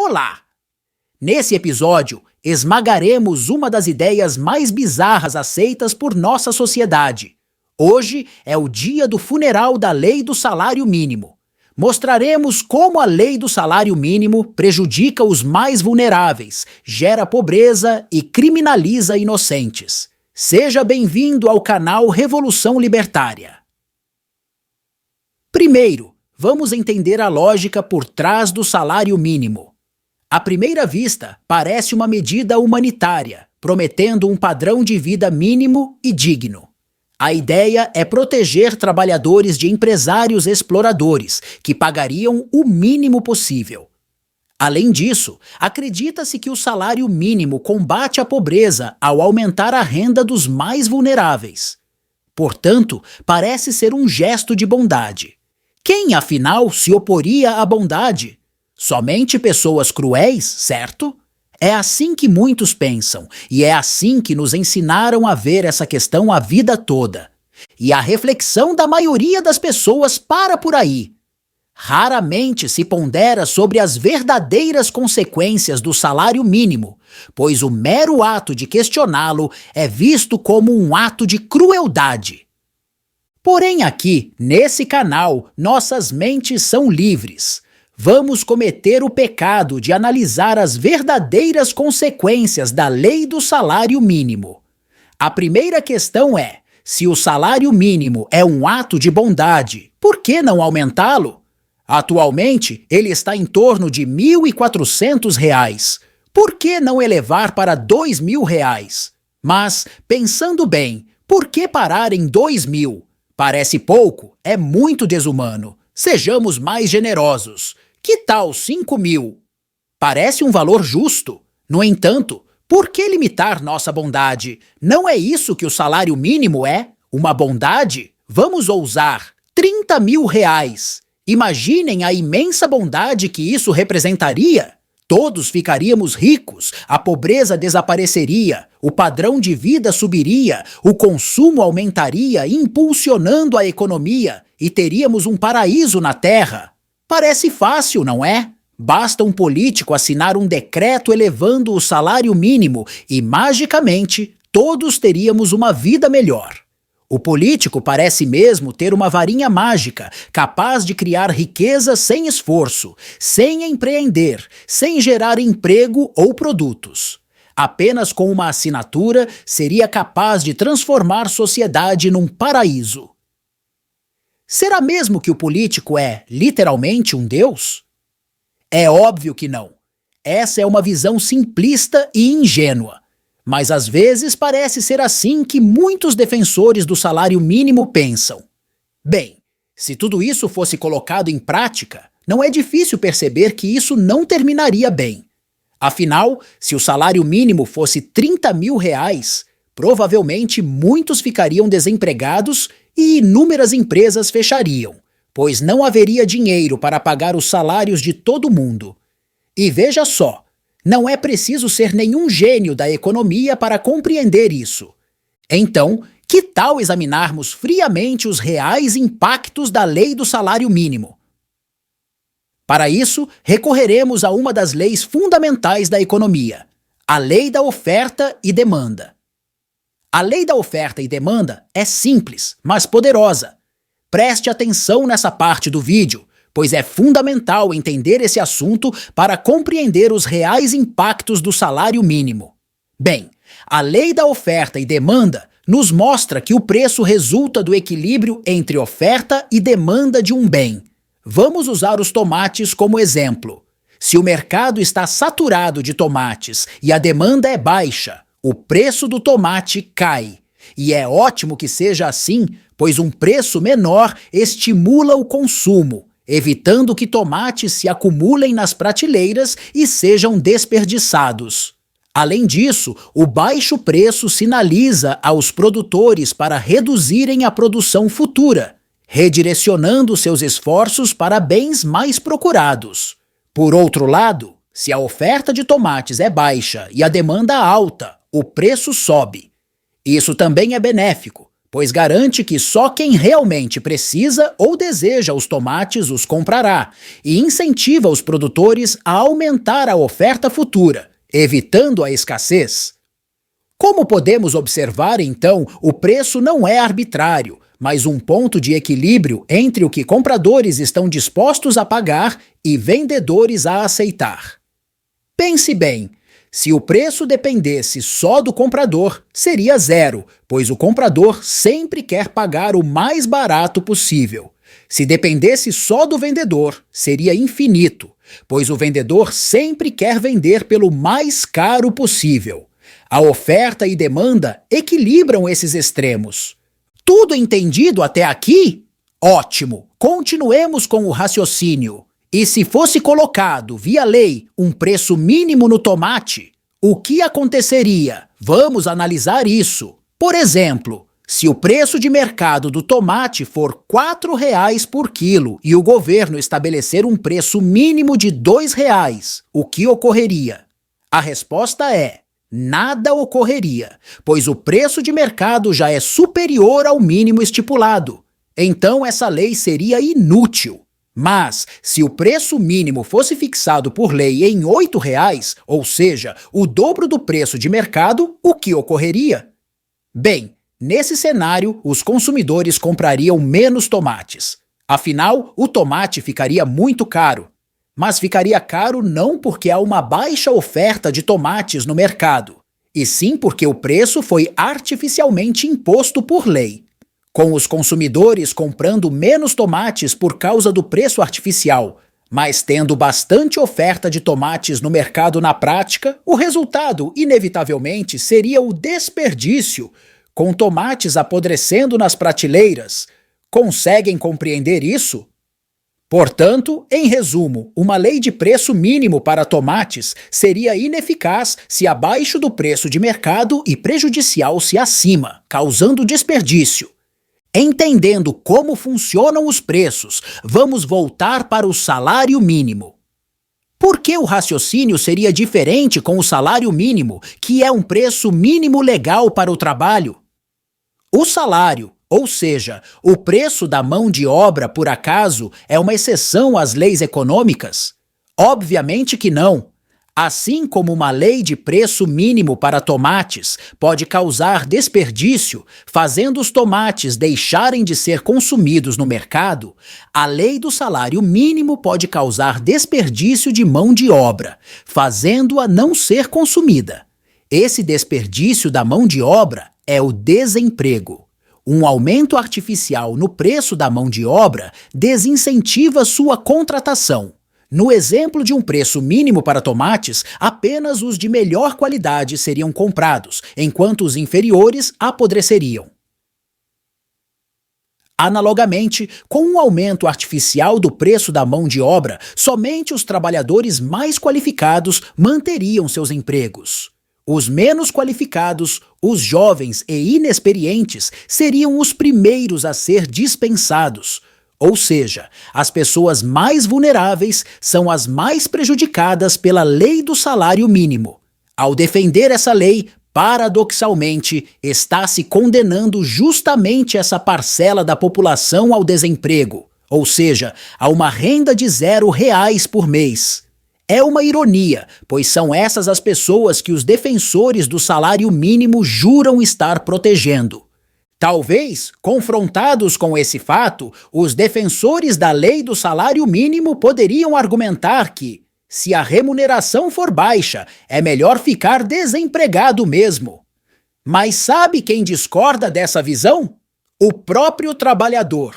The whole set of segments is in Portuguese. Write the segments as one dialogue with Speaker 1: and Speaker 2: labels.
Speaker 1: Olá! Nesse episódio, esmagaremos uma das ideias mais bizarras aceitas por nossa sociedade. Hoje é o dia do funeral da Lei do Salário Mínimo. Mostraremos como a Lei do Salário Mínimo prejudica os mais vulneráveis, gera pobreza e criminaliza inocentes. Seja bem-vindo ao canal Revolução Libertária. Primeiro, vamos entender a lógica por trás do salário mínimo. À primeira vista, parece uma medida humanitária, prometendo um padrão de vida mínimo e digno. A ideia é proteger trabalhadores de empresários exploradores, que pagariam o mínimo possível. Além disso, acredita-se que o salário mínimo combate a pobreza ao aumentar a renda dos mais vulneráveis. Portanto, parece ser um gesto de bondade. Quem, afinal, se oporia à bondade? Somente pessoas cruéis, certo? É assim que muitos pensam, e é assim que nos ensinaram a ver essa questão a vida toda. E a reflexão da maioria das pessoas para por aí. Raramente se pondera sobre as verdadeiras consequências do salário mínimo, pois o mero ato de questioná-lo é visto como um ato de crueldade. Porém aqui, nesse canal, nossas mentes são livres. Vamos cometer o pecado de analisar as verdadeiras consequências da Lei do Salário Mínimo. A primeira questão é, se o salário mínimo é um ato de bondade, por que não aumentá-lo? Atualmente, ele está em torno de R$ 1.400. Por que não elevar para R$ 2.000? Mas, pensando bem, por que parar em 2.000? Parece pouco, é muito desumano. Sejamos mais generosos. Que tal 5.000? Parece um valor justo. No entanto, por que limitar nossa bondade? Não é isso que o salário mínimo é? Uma bondade? Vamos ousar. R$ 30.000. Imaginem a imensa bondade que isso representaria. Todos ficaríamos ricos, a pobreza desapareceria, o padrão de vida subiria, o consumo aumentaria, impulsionando a economia, e teríamos um paraíso na Terra. Parece fácil, não é? Basta um político assinar um decreto elevando o salário mínimo e, magicamente, todos teríamos uma vida melhor. O político parece mesmo ter uma varinha mágica, capaz de criar riqueza sem esforço, sem empreender, sem gerar emprego ou produtos. Apenas com uma assinatura seria capaz de transformar a sociedade num paraíso. Será mesmo que o político é, literalmente, um deus? É óbvio que não. Essa é uma visão simplista e ingênua. Mas às vezes parece ser assim que muitos defensores do salário mínimo pensam. Bem, se tudo isso fosse colocado em prática, não é difícil perceber que isso não terminaria bem. Afinal, se o salário mínimo fosse R$ 30.000, provavelmente muitos ficariam desempregados e inúmeras empresas fechariam, pois não haveria dinheiro para pagar os salários de todo mundo. E veja só, não é preciso ser nenhum gênio da economia para compreender isso. Então, que tal examinarmos friamente os reais impactos da Lei do Salário Mínimo? Para isso, recorreremos a uma das leis fundamentais da economia, a Lei da Oferta e Demanda. A Lei da Oferta e Demanda é simples, mas poderosa. Preste atenção nessa parte do vídeo, pois é fundamental entender esse assunto para compreender os reais impactos do salário mínimo. Bem, a Lei da Oferta e Demanda nos mostra que o preço resulta do equilíbrio entre oferta e demanda de um bem. Vamos usar os tomates como exemplo. Se o mercado está saturado de tomates e a demanda é baixa, o preço do tomate cai. E é ótimo que seja assim, pois um preço menor estimula o consumo, evitando que tomates se acumulem nas prateleiras e sejam desperdiçados. Além disso, o baixo preço sinaliza aos produtores para reduzirem a produção futura, redirecionando seus esforços para bens mais procurados. Por outro lado, se a oferta de tomates é baixa e a demanda alta, o preço sobe. Isso também é benéfico, pois garante que só quem realmente precisa ou deseja os tomates os comprará e incentiva os produtores a aumentar a oferta futura, evitando a escassez. Como podemos observar, então, o preço não é arbitrário, mas um ponto de equilíbrio entre o que compradores estão dispostos a pagar e vendedores a aceitar. Pense bem, se o preço dependesse só do comprador, seria zero, pois o comprador sempre quer pagar o mais barato possível. Se dependesse só do vendedor, seria infinito, pois o vendedor sempre quer vender pelo mais caro possível. A oferta e demanda equilibram esses extremos. Tudo entendido até aqui? Ótimo! Continuemos com o raciocínio. E se fosse colocado, via lei, um preço mínimo no tomate, o que aconteceria? Vamos analisar isso. Por exemplo, se o preço de mercado do tomate for R$ 4,00 por quilo e o governo estabelecer um preço mínimo de R$ 2,00, o que ocorreria? A resposta é: nada ocorreria, pois o preço de mercado já é superior ao mínimo estipulado. Então essa lei seria inútil. Mas, se o preço mínimo fosse fixado por lei em R$ 8,00, ou seja, o dobro do preço de mercado, o que ocorreria? Bem, nesse cenário, os consumidores comprariam menos tomates. Afinal, o tomate ficaria muito caro. Mas ficaria caro não porque há uma baixa oferta de tomates no mercado, e sim porque o preço foi artificialmente imposto por lei. Com os consumidores comprando menos tomates por causa do preço artificial, mas tendo bastante oferta de tomates no mercado na prática, o resultado, inevitavelmente, seria o desperdício, com tomates apodrecendo nas prateleiras. Conseguem compreender isso? Portanto, em resumo, uma lei de preço mínimo para tomates seria ineficaz se abaixo do preço de mercado e prejudicial se acima, causando desperdício. Entendendo como funcionam os preços, vamos voltar para o salário mínimo. Por que o raciocínio seria diferente com o salário mínimo, que é um preço mínimo legal para o trabalho? O salário, ou seja, o preço da mão de obra, por acaso, é uma exceção às leis econômicas? Obviamente que não. Assim como uma lei de preço mínimo para tomates pode causar desperdício, fazendo os tomates deixarem de ser consumidos no mercado, a lei do salário mínimo pode causar desperdício de mão de obra, fazendo-a não ser consumida. Esse desperdício da mão de obra é o desemprego. Um aumento artificial no preço da mão de obra desincentiva sua contratação. No exemplo de um preço mínimo para tomates, apenas os de melhor qualidade seriam comprados, enquanto os inferiores apodreceriam. Analogamente, com um aumento artificial do preço da mão de obra, somente os trabalhadores mais qualificados manteriam seus empregos. Os menos qualificados, os jovens e inexperientes, seriam os primeiros a ser dispensados. Ou seja, as pessoas mais vulneráveis são as mais prejudicadas pela lei do salário mínimo. Ao defender essa lei, paradoxalmente, está se condenando justamente essa parcela da população ao desemprego, ou seja, a uma renda de R$ 0 por mês. É uma ironia, pois são essas as pessoas que os defensores do salário mínimo juram estar protegendo. Talvez, confrontados com esse fato, os defensores da lei do salário mínimo poderiam argumentar que, se a remuneração for baixa, é melhor ficar desempregado mesmo. Mas sabe quem discorda dessa visão? O próprio trabalhador.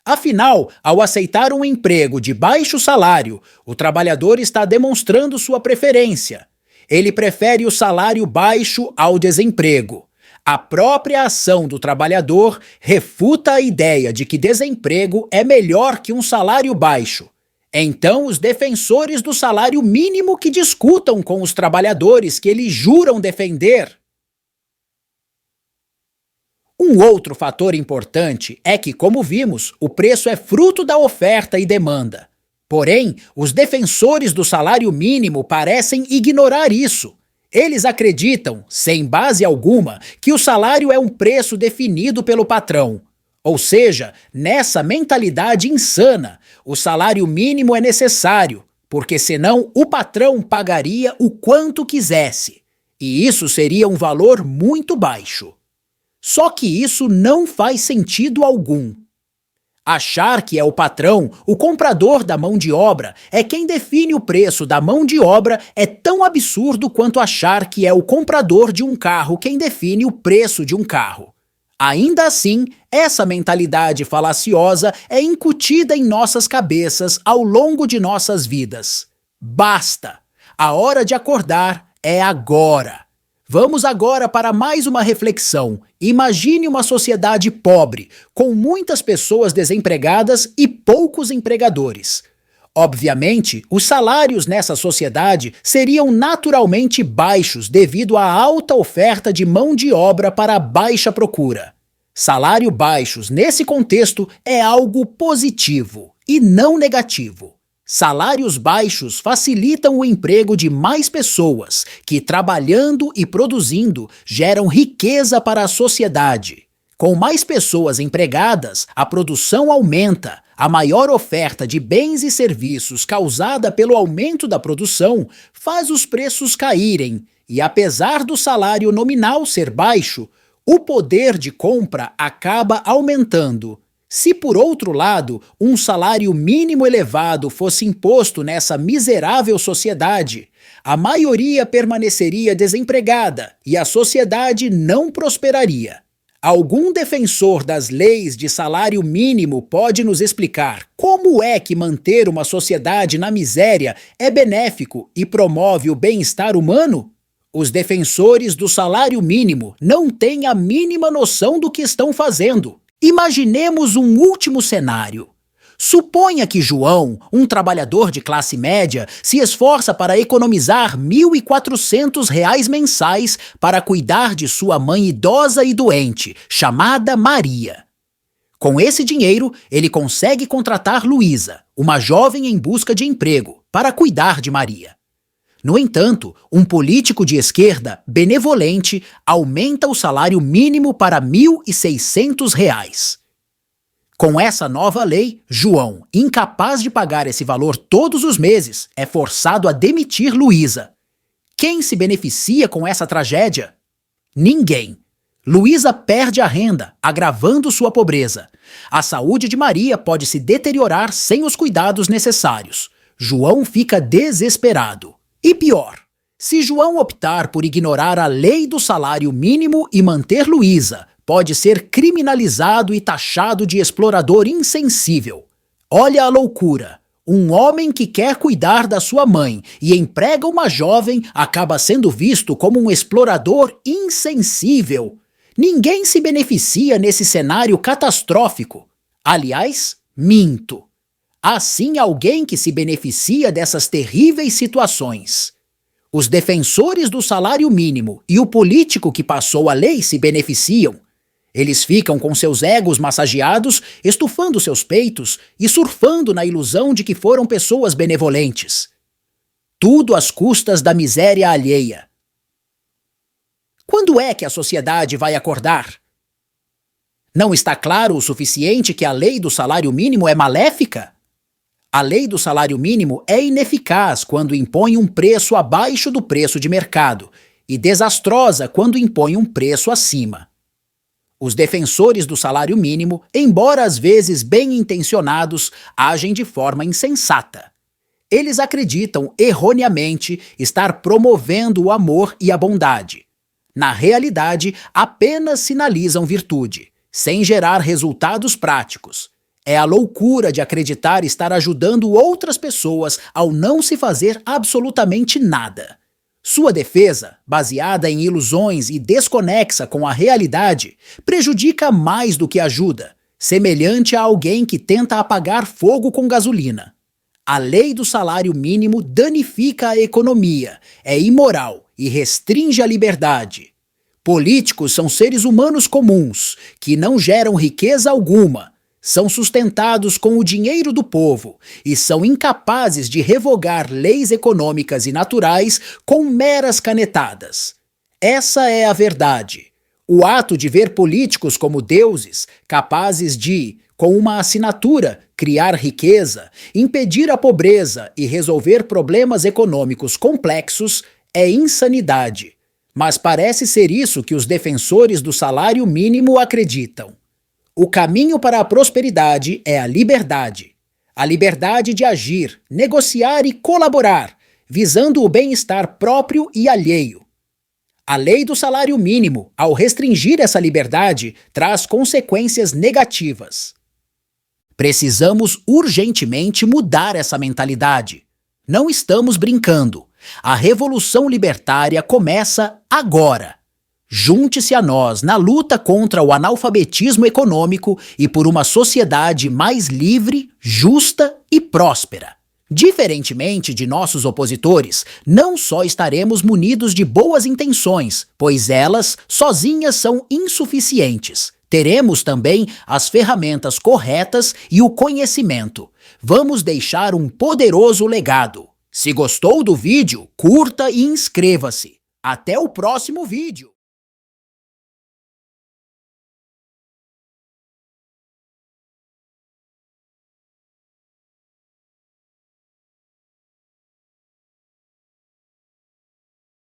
Speaker 1: Afinal, ao aceitar um emprego de baixo salário, o trabalhador está demonstrando sua preferência. Ele prefere o salário baixo ao desemprego. A própria ação do trabalhador refuta a ideia de que desemprego é melhor que um salário baixo. Então, os defensores do salário mínimo que discutam com os trabalhadores que eles juram defender. Um outro fator importante é que, como vimos, o preço é fruto da oferta e demanda. Porém, os defensores do salário mínimo parecem ignorar isso. Eles acreditam, sem base alguma, que o salário é um preço definido pelo patrão. Ou seja, nessa mentalidade insana, o salário mínimo é necessário, porque senão o patrão pagaria o quanto quisesse. E isso seria um valor muito baixo. Só que isso não faz sentido algum. Achar que é o patrão, o comprador da mão de obra, é quem define o preço da mão de obra é tão absurdo quanto achar que é o comprador de um carro quem define o preço de um carro. Ainda assim, essa mentalidade falaciosa é incutida em nossas cabeças ao longo de nossas vidas. Basta! A hora de acordar é agora! Vamos agora para mais uma reflexão. Imagine uma sociedade pobre, com muitas pessoas desempregadas e poucos empregadores. Obviamente, os salários nessa sociedade seriam naturalmente baixos devido à alta oferta de mão de obra para a baixa procura. Salários baixos nesse contexto é algo positivo e não negativo. Salários baixos facilitam o emprego de mais pessoas, que trabalhando e produzindo geram riqueza para a sociedade. Com mais pessoas empregadas, a produção aumenta, a maior oferta de bens e serviços causada pelo aumento da produção faz os preços caírem, e apesar do salário nominal ser baixo, o poder de compra acaba aumentando. Se, por outro lado, um salário mínimo elevado fosse imposto nessa miserável sociedade, a maioria permaneceria desempregada e a sociedade não prosperaria. Algum defensor das leis de salário mínimo pode nos explicar como é que manter uma sociedade na miséria é benéfico e promove o bem-estar humano? Os defensores do salário mínimo não têm a mínima noção do que estão fazendo. Imaginemos um último cenário. Suponha que João, um trabalhador de classe média, se esforça para economizar R$ 1.400 mensais para cuidar de sua mãe idosa e doente, chamada Maria. Com esse dinheiro, ele consegue contratar Luísa, uma jovem em busca de emprego, para cuidar de Maria. No entanto, um político de esquerda, benevolente, aumenta o salário mínimo para R$ 1.600. Com essa nova lei, João, incapaz de pagar esse valor todos os meses, é forçado a demitir Luísa. Quem se beneficia com essa tragédia? Ninguém. Luísa perde a renda, agravando sua pobreza. A saúde de Maria pode se deteriorar sem os cuidados necessários. João fica desesperado. E pior, se João optar por ignorar a lei do salário mínimo e manter Luísa, pode ser criminalizado e taxado de explorador insensível. Olha a loucura! Um homem que quer cuidar da sua mãe e emprega uma jovem acaba sendo visto como um explorador insensível. Ninguém se beneficia nesse cenário catastrófico. Aliás, minto. Há sim alguém que se beneficia dessas terríveis situações. Os defensores do salário mínimo e o político que passou a lei se beneficiam. Eles ficam com seus egos massageados, estufando seus peitos e surfando na ilusão de que foram pessoas benevolentes. Tudo às custas da miséria alheia. Quando é que a sociedade vai acordar? Não está claro o suficiente que a lei do salário mínimo é maléfica? A lei do salário mínimo é ineficaz quando impõe um preço abaixo do preço de mercado e desastrosa quando impõe um preço acima. Os defensores do salário mínimo, embora às vezes bem-intencionados, agem de forma insensata. Eles acreditam erroneamente estar promovendo o amor e a bondade. Na realidade, apenas sinalizam virtude, sem gerar resultados práticos. É a loucura de acreditar estar ajudando outras pessoas ao não se fazer absolutamente nada. Sua defesa, baseada em ilusões e desconexa com a realidade, prejudica mais do que ajuda, semelhante a alguém que tenta apagar fogo com gasolina. A lei do salário mínimo danifica a economia, é imoral e restringe a liberdade. Políticos são seres humanos comuns, que não geram riqueza alguma, são sustentados com o dinheiro do povo e são incapazes de revogar leis econômicas e naturais com meras canetadas. Essa é a verdade. O ato de ver políticos como deuses, capazes de, com uma assinatura, criar riqueza, impedir a pobreza e resolver problemas econômicos complexos, é insanidade. Mas parece ser isso que os defensores do salário mínimo acreditam. O caminho para a prosperidade é a liberdade. A liberdade de agir, negociar e colaborar, visando o bem-estar próprio e alheio. A lei do salário mínimo, ao restringir essa liberdade, traz consequências negativas. Precisamos urgentemente mudar essa mentalidade. Não estamos brincando. A revolução libertária começa agora. Junte-se a nós na luta contra o analfabetismo econômico e por uma sociedade mais livre, justa e próspera. Diferentemente de nossos opositores, não só estaremos munidos de boas intenções, pois elas sozinhas são insuficientes. Teremos também as ferramentas corretas e o conhecimento. Vamos deixar um poderoso legado. Se gostou do vídeo, curta e inscreva-se. Até o próximo vídeo!